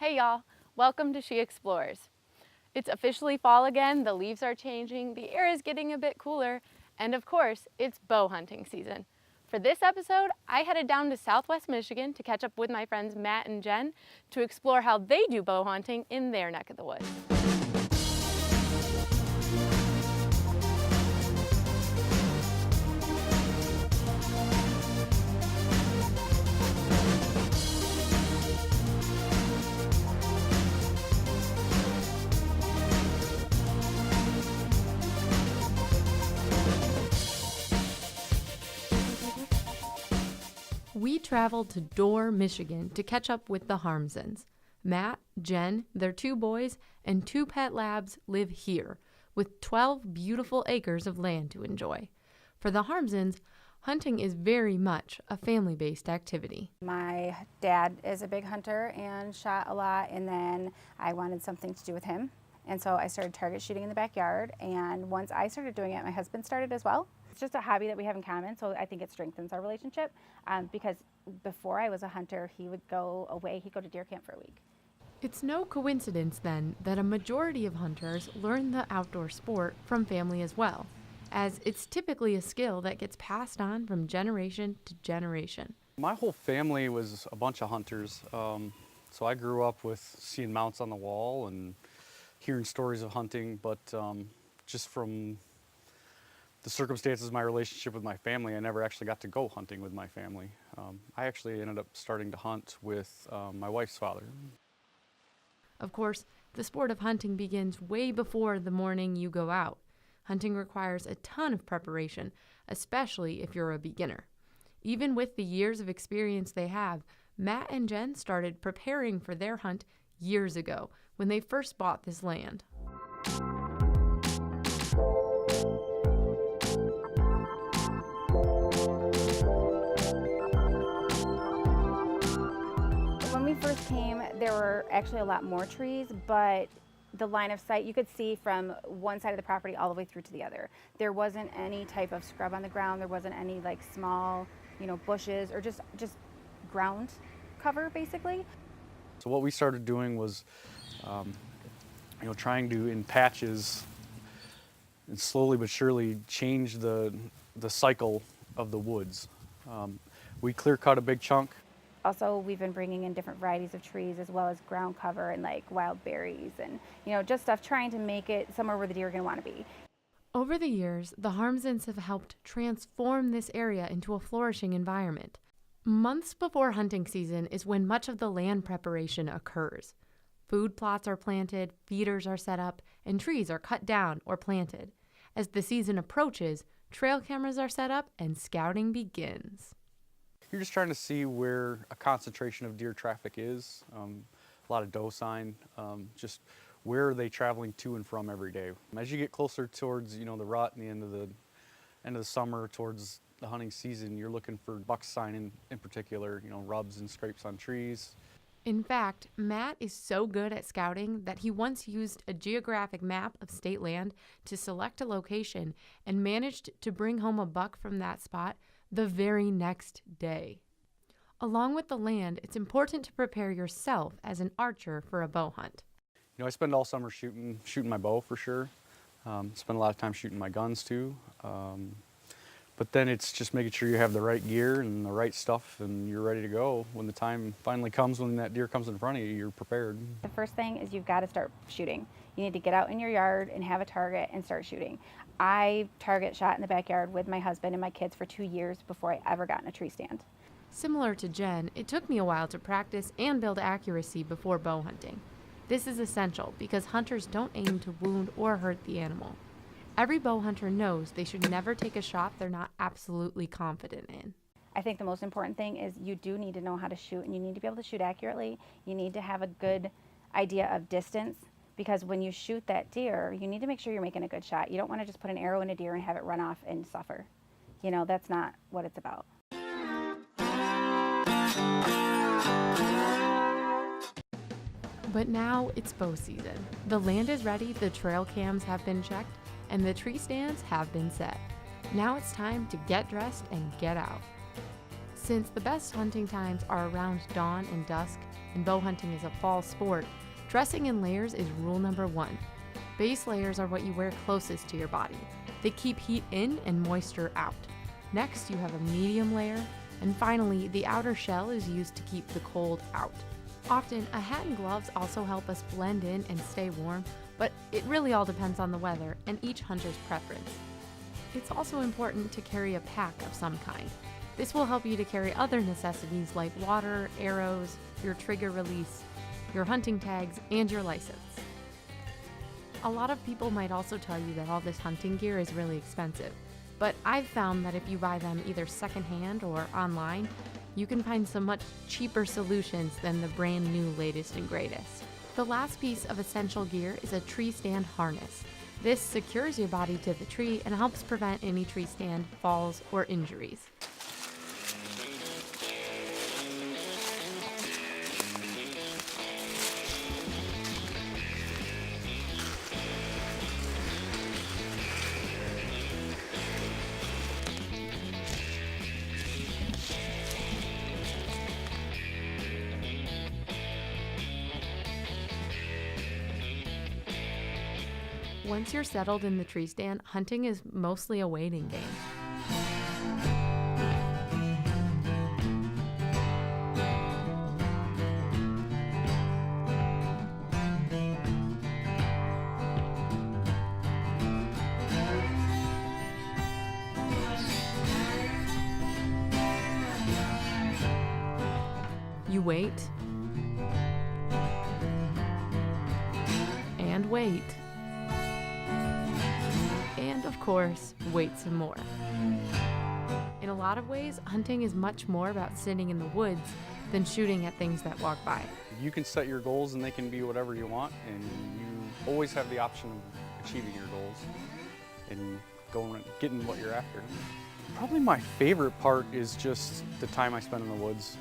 Hey y'all, welcome to She Explores. It's officially fall again, the leaves are changing, the air is getting a bit cooler, and of course, it's bow hunting season. For this episode, I headed down to Southwest Michigan to catch up with my friends Matt and Jen to explore how they do bow hunting in their neck of the woods. We traveled to Dorr, Michigan to catch up with the Harmsens. Matt, Jen, their two boys, and two pet labs live here, with 12 beautiful acres of land to enjoy. For the Harmsens, hunting is very much a family-based activity. My dad is a big hunter and shot a lot, and then I wanted something to do with him. And so I started target shooting in the backyard, and once I started doing it, my husband started as well. It's just a hobby that we have in common, so I think it strengthens our relationship because before I was a hunter, he would go away, he'd go to deer camp for a week. It's no coincidence, then, that a majority of hunters learn the outdoor sport from family as well, as it's typically a skill that gets passed on from generation to generation. My whole family was a bunch of hunters, so I grew up with seeing mounts on the wall and hearing stories of hunting, but just from the circumstances of my relationship with my family, I never actually got to go hunting with my family. I actually ended up starting to hunt with my wife's father. Of course, the sport of hunting begins way before the morning you go out. Hunting requires a ton of preparation, especially if you're a beginner. Even with the years of experience they have, Matt and Jen started preparing for their hunt years ago when they first bought this land. When we first came, there were actually a lot more trees, but the line of sight, you could see from one side of the property all the way through to the other. There wasn't any type of scrub on the ground. There wasn't any like small, bushes or just ground cover basically. So what we started doing was, trying to, in patches, and slowly but surely change the cycle of the woods. We clear cut a big chunk. Also, we've been bringing in different varieties of trees as well as ground cover and like wild berries and, just stuff trying to make it somewhere where the deer are going to want to be. Over the years, the Harmsens have helped transform this area into a flourishing environment. Months before hunting season is when much of the land preparation occurs. Food plots are planted, feeders are set up, and trees are cut down or planted. As the season approaches, trail cameras are set up and scouting begins. You're just trying to see where a concentration of deer traffic is, a lot of doe sign, just where are they traveling to and from every day. As you get closer towards, the rut and the end of the summer, towards the hunting season, you're looking for buck sign in particular, rubs and scrapes on trees. In fact, Matt is so good at scouting that he once used a geographic map of state land to select a location and managed to bring home a buck from that spot the very next day. Along with the land, it's important to prepare yourself as an archer for a bow hunt. I spend all summer shooting my bow for sure. Spend a lot of time shooting my guns too. But then it's just making sure you have the right gear and the right stuff and you're ready to go. When the time finally comes, when that deer comes in front of you, you're prepared. The first thing is you've got to start shooting. You need to get out in your yard and have a target and start shooting. I target shot in the backyard with my husband and my kids for 2 years before I ever got in a tree stand. Similar to Jen, it took me a while to practice and build accuracy before bow hunting. This is essential because hunters don't aim to wound or hurt the animal. Every bow hunter knows they should never take a shot they're not absolutely confident in. I think the most important thing is you do need to know how to shoot, and you need to be able to shoot accurately. You need to have a good idea of distance, because when you shoot that deer, you need to make sure you're making a good shot. You don't want to just put an arrow in a deer and have it run off and suffer. That's not what it's about. But now it's bow season. The land is ready, the trail cams have been checked, and the tree stands have been set. Now it's time to get dressed and get out. Since the best hunting times are around dawn and dusk, and bow hunting is a fall sport, dressing in layers is rule number 1. Base layers are what you wear closest to your body. They keep heat in and moisture out. Next, you have a medium layer, and finally, the outer shell is used to keep the cold out. Often, a hat and gloves also help us blend in and stay warm, but it really all depends on the weather and each hunter's preference. It's also important to carry a pack of some kind. This will help you to carry other necessities like water, arrows, your trigger release, your hunting tags, and your license. A lot of people might also tell you that all this hunting gear is really expensive, but I've found that if you buy them either secondhand or online, you can find some much cheaper solutions than the brand new latest and greatest. The last piece of essential gear is a tree stand harness. This secures your body to the tree and helps prevent any tree stand falls or injuries. Once you're settled in the tree stand, hunting is mostly a waiting game. You wait and wait. And of course, wait some more. In a lot of ways, hunting is much more about sitting in the woods than shooting at things that walk by. You can set your goals and they can be whatever you want, and you always have the option of achieving your goals and going and getting what you're after. Probably my favorite part is just the time I spend in the woods.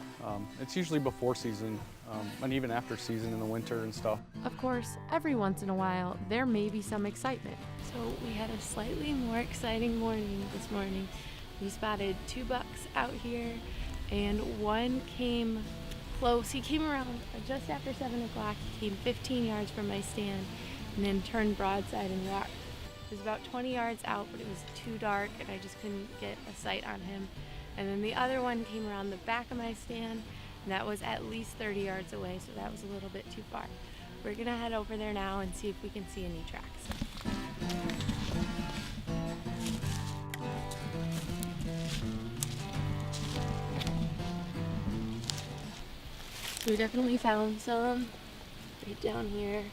It's usually before season and even after season in the winter and stuff. Of course, every once in a while, there may be some excitement. So we had a slightly more exciting morning this morning. We spotted 2 bucks out here, and one came close. He came around just after 7 o'clock. He came 15 yards from my stand and then turned broadside and walked. It was about 20 yards out, but it was too dark and I just couldn't get a sight on him. And then the other one came around the back of my stand, and that was at least 30 yards away, so that was a little bit too far. We're gonna head over there now and see if we can see any tracks. We definitely found some right down here.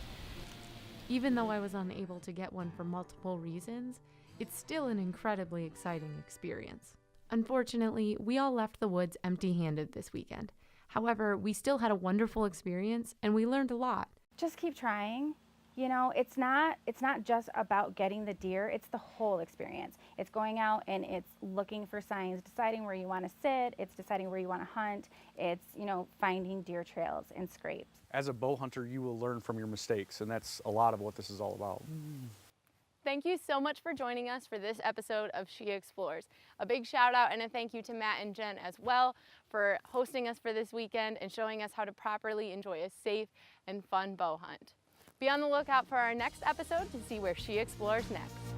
Even though I was unable to get one for multiple reasons, it's still an incredibly exciting experience. Unfortunately, we all left the woods empty-handed this weekend. However, we still had a wonderful experience and we learned a lot. Just keep trying. You know, it's not just about getting the deer, it's the whole experience. It's going out and it's looking for signs, deciding where you want to sit, it's deciding where you want to hunt, it's, finding deer trails and scrapes. As a bow hunter, you will learn from your mistakes, and that's a lot of what this is all about. Thank you so much for joining us for this episode of She Explores. A big shout out and a thank you to Matt and Jen as well for hosting us for this weekend and showing us how to properly enjoy a safe and fun bow hunt. Be on the lookout for our next episode to see where she explores next.